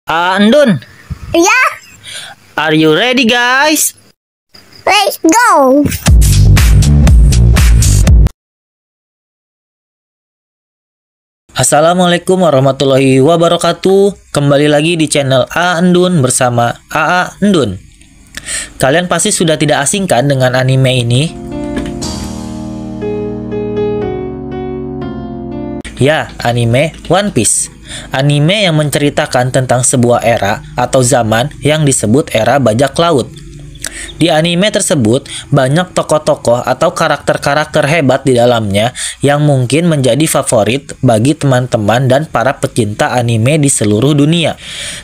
Andun, Yeah, are you ready guys? let's go. Assalamualaikum warahmatullahi wabarakatuh. Kembali lagi di channel Andun bersama Andun. Kalian pasti sudah tidak asing kan dengan anime ini? Ya, anime One Piece. Anime yang menceritakan tentang sebuah era atau zaman yang disebut era bajak laut. Di anime tersebut, banyak tokoh-tokoh atau karakter-karakter hebat di dalamnya yang mungkin menjadi favorit bagi teman-teman dan para pecinta anime di seluruh dunia.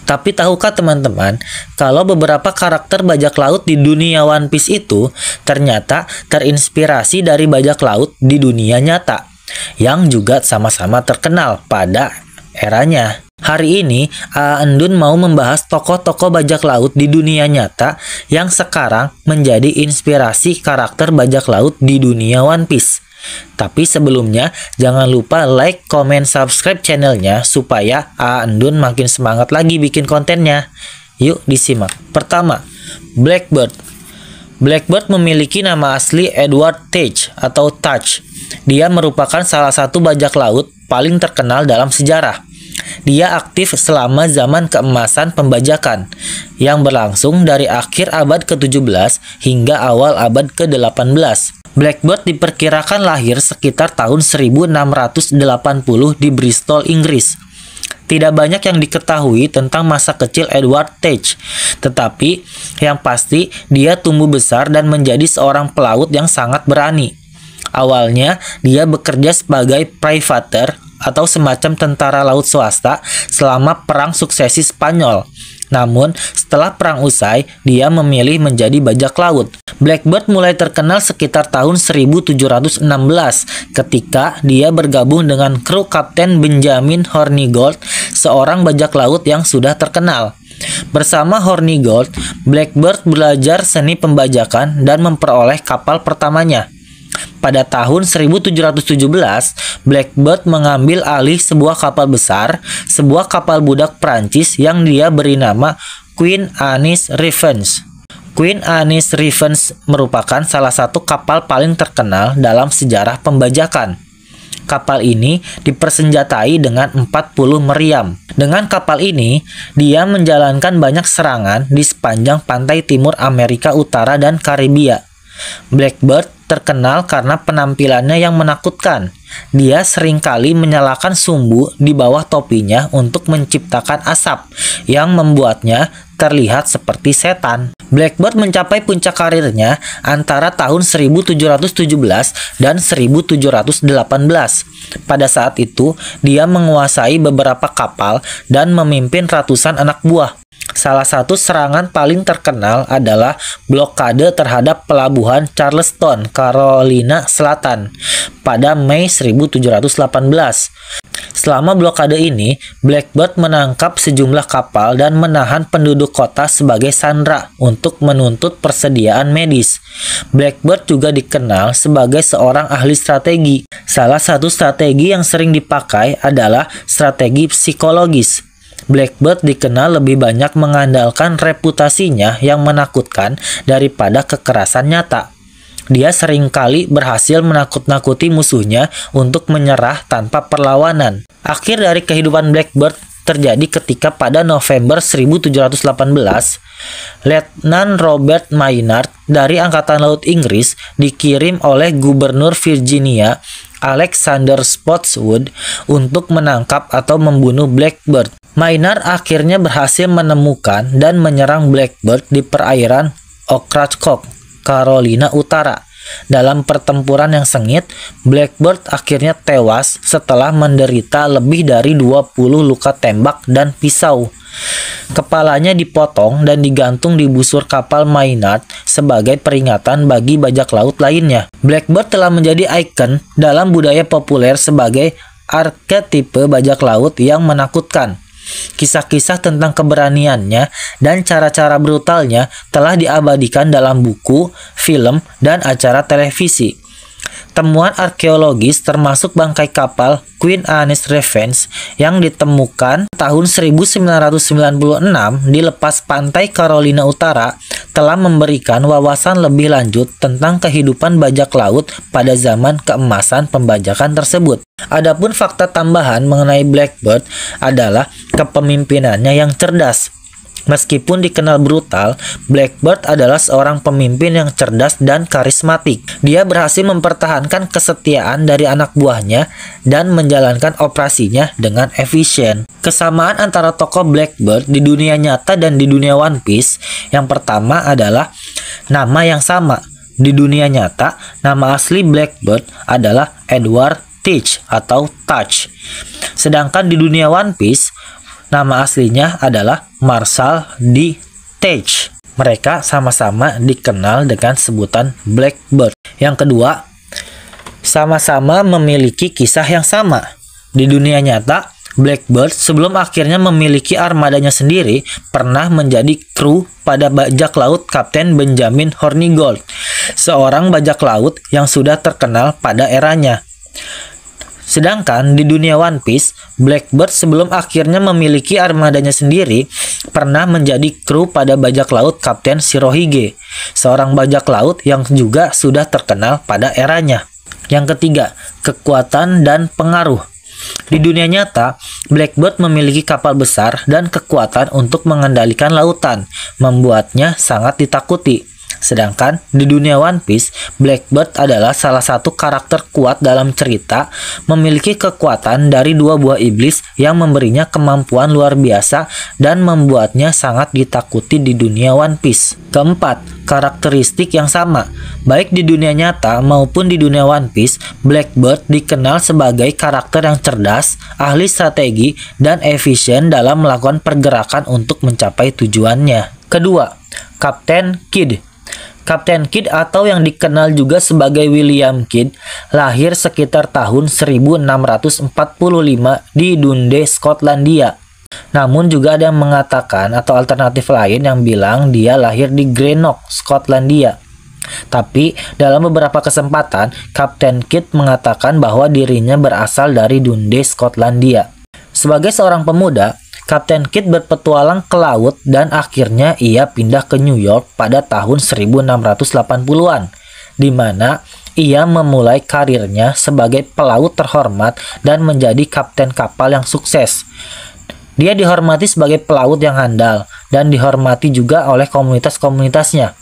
Tapi tahukah teman-teman, kalau beberapa karakter bajak laut di dunia One Piece itu ternyata terinspirasi dari bajak laut di dunia nyata, yang juga sama-sama terkenal pada eranya. Hari ini, Andun mau membahas tokoh-tokoh bajak laut di dunia nyata yang sekarang menjadi inspirasi karakter bajak laut di dunia One Piece. Tapi sebelumnya, jangan lupa like, comment, subscribe channelnya supaya Andun makin semangat lagi bikin kontennya. Yuk disimak. Pertama, Blackbird. Blackbird memiliki nama asli Edward Teach atau Touch. Dia merupakan salah satu bajak laut paling terkenal dalam sejarah. Dia aktif selama zaman keemasan pembajakan yang berlangsung dari akhir abad ke-17 hingga awal abad ke-18. Blackbird diperkirakan lahir sekitar tahun 1680 di Bristol, Inggris. Tidak banyak yang diketahui tentang masa kecil Edward Teach, tetapi yang pasti dia tumbuh besar dan menjadi seorang pelaut yang sangat berani. Awalnya, dia bekerja sebagai privateer atau semacam tentara laut swasta selama Perang Suksesi Spanyol. Namun, setelah perang usai, dia memilih menjadi bajak laut. Blackbird mulai terkenal sekitar tahun 1716 ketika dia bergabung dengan kru Kapten Benjamin Hornigold, seorang bajak laut yang sudah terkenal. Bersama Hornigold, Blackbird belajar seni pembajakan dan memperoleh kapal pertamanya. Pada tahun 1717, Blackbird mengambil alih sebuah kapal besar, sebuah kapal budak Prancis yang dia beri nama Queen Anne's Revenge. Queen Anne's Revenge merupakan salah satu kapal paling terkenal dalam sejarah pembajakan. Kapal ini dipersenjatai dengan 40 meriam. Dengan kapal ini, dia menjalankan banyak serangan di sepanjang pantai timur Amerika Utara dan Karibia. Blackbird terkenal karena penampilannya yang menakutkan. Dia seringkali menyalakan sumbu di bawah topinya untuk menciptakan asap yang membuatnya terlihat seperti setan. Blackbird mencapai puncak karirnya antara tahun 1717 dan 1718. Pada saat itu, dia menguasai beberapa kapal dan memimpin ratusan anak buah. Salah satu serangan paling terkenal adalah blokade terhadap pelabuhan Charleston, Carolina Selatan pada Mei 1718. Selama blokade ini, Blackbird menangkap sejumlah kapal dan menahan penduduk kota sebagai sandera untuk menuntut persediaan medis. Blackbird juga dikenal sebagai seorang ahli strategi. Salah satu strategi yang sering dipakai adalah strategi psikologis. Blackbird dikenal lebih banyak mengandalkan reputasinya yang menakutkan daripada kekerasan nyata. Dia seringkali berhasil menakut-nakuti musuhnya untuk menyerah tanpa perlawanan. Akhir dari kehidupan Blackbird terjadi ketika pada November 1718, Letnan Robert Maynard dari Angkatan Laut Inggris dikirim oleh Gubernur Virginia, Alexander Spotswood, untuk menangkap atau membunuh Blackbird. Maynard akhirnya berhasil menemukan dan menyerang Blackbird di perairan Ocracoke, Carolina Utara. Dalam pertempuran yang sengit, Blackbird akhirnya tewas setelah menderita lebih dari 20 luka tembak dan pisau. Kepalanya dipotong dan digantung di busur kapal Maynard sebagai peringatan bagi bajak laut lainnya. Blackbird telah menjadi ikon dalam budaya populer sebagai arketipe bajak laut yang menakutkan. Kisah-kisah tentang keberaniannya dan cara-cara brutalnya telah diabadikan dalam buku, film, dan acara televisi. Temuan arkeologis termasuk bangkai kapal Queen Anne's Revenge yang ditemukan tahun 1996 di lepas pantai Carolina Utara telah memberikan wawasan lebih lanjut tentang kehidupan bajak laut pada zaman keemasan pembajakan tersebut. Adapun fakta tambahan mengenai Blackbeard adalah kepemimpinannya yang cerdas. Meskipun dikenal brutal, Blackbeard adalah seorang pemimpin yang cerdas dan karismatik. Dia berhasil mempertahankan kesetiaan dari anak buahnya dan menjalankan operasinya dengan efisien. Kesamaan antara tokoh Blackbeard di dunia nyata dan di dunia One Piece, yang pertama adalah nama yang sama. Di dunia nyata, nama asli Blackbeard adalah Edward Teach atau Touch. Sedangkan di dunia One Piece, nama aslinya adalah Marshall D. Teach. Mereka sama-sama dikenal dengan sebutan Blackbeard. Yang kedua, sama-sama memiliki kisah yang sama. Di dunia nyata, Blackbeard sebelum akhirnya memiliki armadanya sendiri, pernah menjadi kru pada bajak laut Kapten Benjamin Hornigold, seorang bajak laut yang sudah terkenal pada eranya. Sedangkan di dunia One Piece, Blackbeard sebelum akhirnya memiliki armadanya sendiri, pernah menjadi kru pada bajak laut Kapten Shirohige, seorang bajak laut yang juga sudah terkenal pada eranya. Yang ketiga, kekuatan dan pengaruh. Di dunia nyata, Blackbeard memiliki kapal besar dan kekuatan untuk mengendalikan lautan, membuatnya sangat ditakuti. Sedangkan di dunia One Piece, Blackbeard adalah salah satu karakter kuat dalam cerita, memiliki kekuatan dari dua buah iblis yang memberinya kemampuan luar biasa dan membuatnya sangat ditakuti di dunia One Piece. Keempat, karakteristik yang sama. Baik di dunia nyata maupun di dunia One Piece, Blackbeard dikenal sebagai karakter yang cerdas, ahli strategi, dan efisien dalam melakukan pergerakan untuk mencapai tujuannya. Kedua, Kapten Kidd. Kapten Kidd atau yang dikenal juga sebagai William Kidd lahir sekitar tahun 1645 di Dundee, Skotlandia. Namun juga ada yang mengatakan atau alternatif lain yang bilang dia lahir di Greenock, Skotlandia. Tapi dalam beberapa kesempatan, Kapten Kidd mengatakan bahwa dirinya berasal dari Dundee, Skotlandia. Sebagai seorang pemuda, Kapten Kidd berpetualang ke laut dan akhirnya ia pindah ke New York pada tahun 1680-an, di mana ia memulai karirnya sebagai pelaut terhormat dan menjadi kapten kapal yang sukses. Dia dihormati sebagai pelaut yang handal dan dihormati juga oleh komunitas-komunitasnya.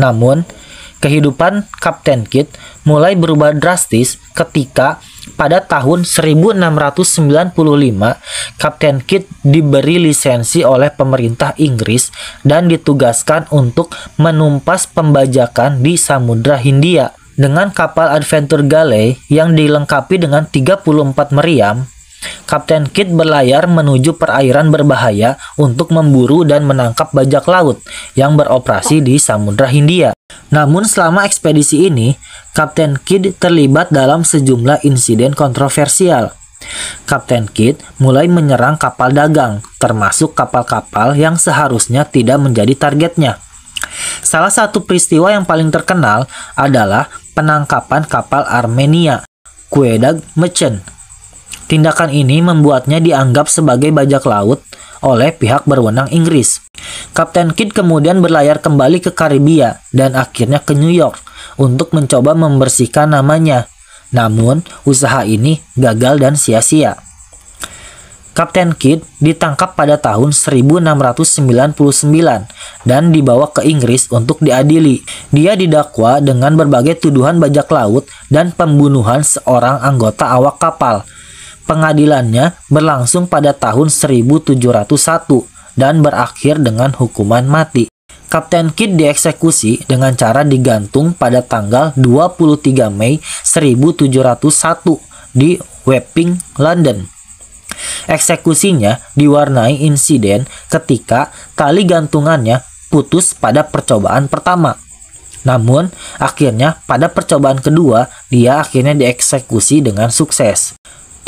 Namun, kehidupan Kapten Kidd mulai berubah drastis ketika pada tahun 1695, Kapten Kidd diberi lisensi oleh pemerintah Inggris dan ditugaskan untuk menumpas pembajakan di Samudra Hindia. Dengan kapal Adventure Galley yang dilengkapi dengan 34 meriam, Kapten Kidd berlayar menuju perairan berbahaya untuk memburu dan menangkap bajak laut yang beroperasi di Samudra Hindia. Namun selama ekspedisi ini, Kapten Kidd terlibat dalam sejumlah insiden kontroversial. Kapten Kidd mulai menyerang kapal dagang, termasuk kapal-kapal yang seharusnya tidak menjadi targetnya. Salah satu peristiwa yang paling terkenal adalah penangkapan kapal Armenia, Quedagh Merchant. Tindakan ini membuatnya dianggap sebagai bajak laut oleh pihak berwenang Inggris. Kapten Kidd kemudian berlayar kembali ke Karibia dan akhirnya ke New York untuk mencoba membersihkan namanya. Namun, usaha ini gagal dan sia-sia. Kapten Kidd ditangkap pada tahun 1699 dan dibawa ke Inggris untuk diadili. Dia didakwa dengan berbagai tuduhan bajak laut dan pembunuhan seorang anggota awak kapal. Pengadilannya berlangsung pada tahun 1701 dan berakhir dengan hukuman mati. Kapten Kidd dieksekusi dengan cara digantung pada tanggal 23 Mei 1701 di Wapping, London. Eksekusinya diwarnai insiden ketika tali gantungannya putus pada percobaan pertama. Namun, akhirnya pada percobaan kedua, dia akhirnya dieksekusi dengan sukses.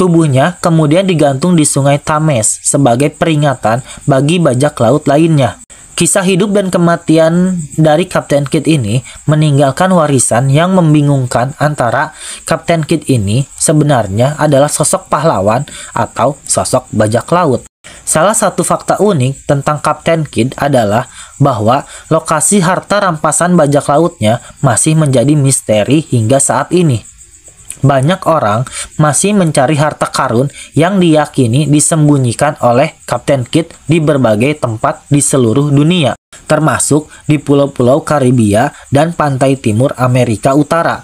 Tubuhnya kemudian digantung di Sungai Thames sebagai peringatan bagi bajak laut lainnya. Kisah hidup dan kematian dari Kapten Kidd ini meninggalkan warisan yang membingungkan antara Kapten Kidd ini sebenarnya adalah sosok pahlawan atau sosok bajak laut. Salah satu fakta unik tentang Kapten Kidd adalah bahwa lokasi harta rampasan bajak lautnya masih menjadi misteri hingga saat ini. Banyak orang masih mencari harta karun yang diyakini disembunyikan oleh Kapten Kidd di berbagai tempat di seluruh dunia, termasuk di pulau-pulau Karibia dan pantai timur Amerika Utara.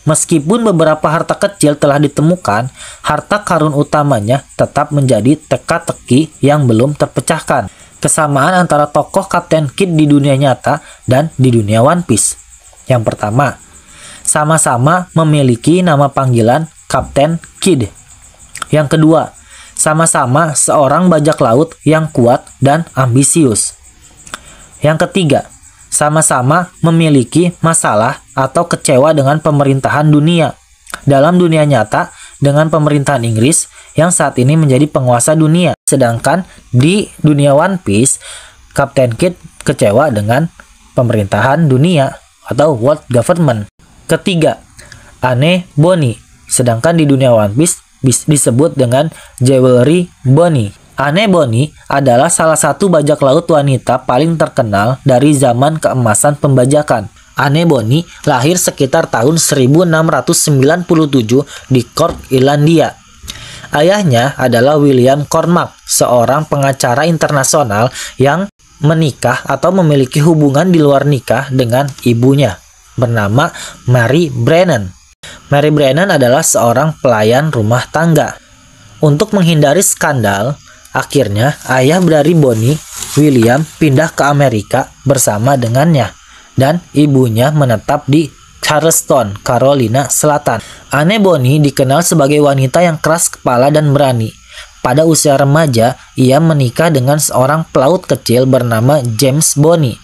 Meskipun beberapa harta kecil telah ditemukan, harta karun utamanya tetap menjadi teka-teki yang belum terpecahkan. Kesamaan antara tokoh Kapten Kidd di dunia nyata dan di dunia One Piece. Yang pertama, sama-sama memiliki nama panggilan Kapten Kidd. Yang kedua, sama-sama seorang bajak laut yang kuat dan ambisius. Yang ketiga, sama-sama memiliki masalah atau kecewa dengan pemerintahan dunia. Dalam dunia nyata, dengan pemerintahan Inggris yang saat ini menjadi penguasa dunia. Sedangkan di dunia One Piece, Kapten Kidd kecewa dengan pemerintahan dunia atau world government. Ketiga, Anne Bonny. Sedangkan di dunia One Piece disebut dengan Jewelry Bonny. Anne Bonny adalah salah satu bajak laut wanita paling terkenal dari zaman keemasan pembajakan. Anne Bonny lahir sekitar tahun 1697 di Cork, Irlandia. Ayahnya adalah William Cormac, seorang pengacara internasional yang menikah atau memiliki hubungan di luar nikah dengan ibunya, bernama Mary Brennan. Mary Brennan adalah seorang pelayan rumah tangga. Untuk menghindari skandal, akhirnya ayah dari Bonny, William, pindah ke Amerika bersama dengannya, dan ibunya menetap di Charleston, Carolina Selatan. Anne Bonny dikenal sebagai wanita yang keras kepala dan berani. Pada usia remaja, ia menikah dengan seorang pelaut kecil bernama James Bonny.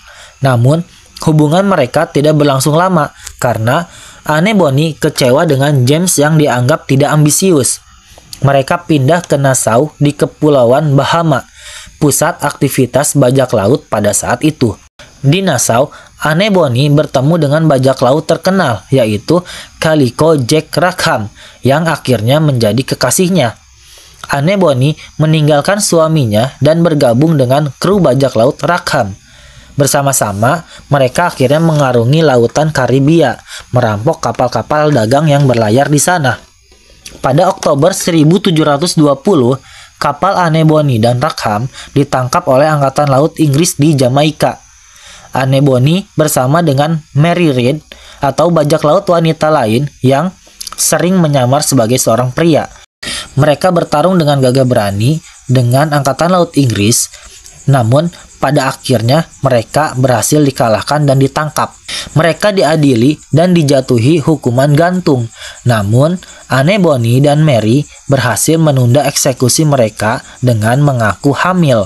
Namun, hubungan mereka tidak berlangsung lama karena Anne Bonny kecewa dengan James yang dianggap tidak ambisius. Mereka pindah ke Nassau di Kepulauan Bahama, pusat aktivitas bajak laut pada saat itu. Di Nassau, Anne Bonny bertemu dengan bajak laut terkenal, yaitu Calico Jack Rackham, yang akhirnya menjadi kekasihnya. Anne Bonny meninggalkan suaminya dan bergabung dengan kru bajak laut Rackham. Bersama-sama, mereka akhirnya mengarungi lautan Karibia, merampok kapal-kapal dagang yang berlayar di sana. Pada Oktober 1720, kapal Anne Bonny dan Rackham ditangkap oleh Angkatan Laut Inggris di Jamaika. Anne Bonny bersama dengan Mary Read atau bajak laut wanita lain yang sering menyamar sebagai seorang pria. Mereka bertarung dengan gagah berani dengan Angkatan Laut Inggris, namun pada akhirnya mereka berhasil dikalahkan dan ditangkap. Mereka diadili dan dijatuhi hukuman gantung. Namun, Anne Bonny dan Mary berhasil menunda eksekusi mereka dengan mengaku hamil.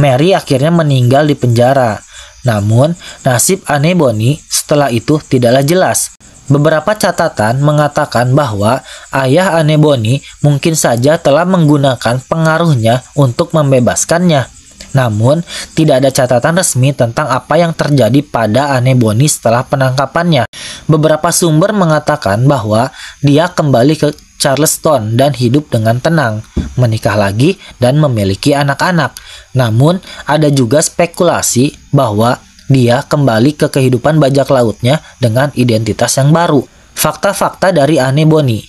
Mary akhirnya meninggal di penjara. Namun, nasib Anne Bonny setelah itu tidaklah jelas. Beberapa catatan mengatakan bahwa ayah Anne Bonny mungkin saja telah menggunakan pengaruhnya untuk membebaskannya. Namun, tidak ada catatan resmi tentang apa yang terjadi pada Anne Bonny setelah penangkapannya. Beberapa sumber mengatakan bahwa dia kembali ke Charleston dan hidup dengan tenang, menikah lagi dan memiliki anak-anak. Namun, ada juga spekulasi bahwa dia kembali ke kehidupan bajak lautnya dengan identitas yang baru. Fakta-fakta dari Anne Bonny.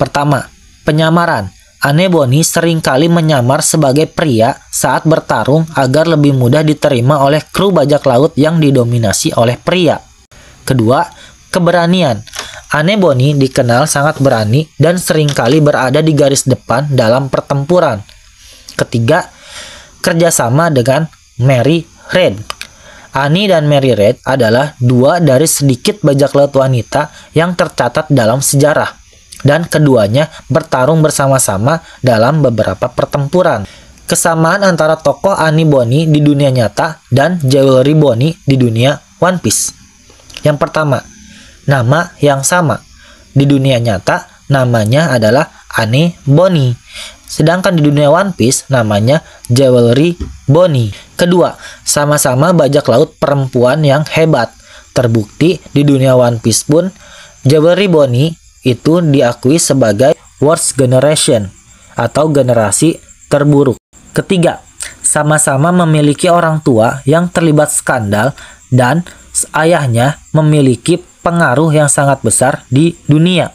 Pertama, penyamaran. Anne Bonny seringkali menyamar sebagai pria saat bertarung agar lebih mudah diterima oleh kru bajak laut yang didominasi oleh pria. Kedua, keberanian. Anne Bonny dikenal sangat berani dan seringkali berada di garis depan dalam pertempuran. Ketiga, kerjasama dengan Mary Read. Annie dan Mary Read adalah dua dari sedikit bajak laut wanita yang tercatat dalam sejarah, dan keduanya bertarung bersama-sama dalam beberapa pertempuran. Kesamaan antara tokoh Annie Bonny di dunia nyata dan Jewelry Bonny di dunia One Piece. Yang pertama, nama yang sama. Di dunia nyata, namanya adalah Anne Bonny. Sedangkan di dunia One Piece, namanya Jewelry Bonny. Kedua, sama-sama bajak laut perempuan yang hebat. Terbukti di dunia One Piece pun, Jewelry Bonney itu diakui sebagai worst generation atau generasi terburuk. Ketiga, sama-sama memiliki orang tua yang terlibat skandal dan ayahnya memiliki pengaruh yang sangat besar di dunia.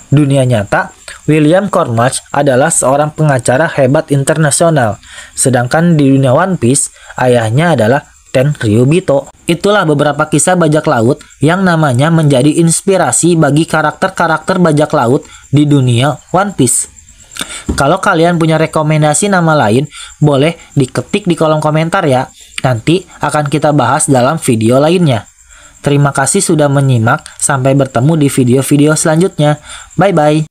Dunia nyata, William Cornmarch adalah seorang pengacara hebat internasional, sedangkan di dunia One Piece, ayahnya adalah Tenryubito. Itulah beberapa kisah bajak laut yang namanya menjadi inspirasi bagi karakter-karakter bajak laut di dunia One Piece. Kalau kalian punya rekomendasi nama lain, boleh diketik di kolom komentar ya. Nanti akan kita bahas dalam video lainnya. Terima kasih sudah menyimak. Sampai bertemu di video-video selanjutnya. Bye-bye.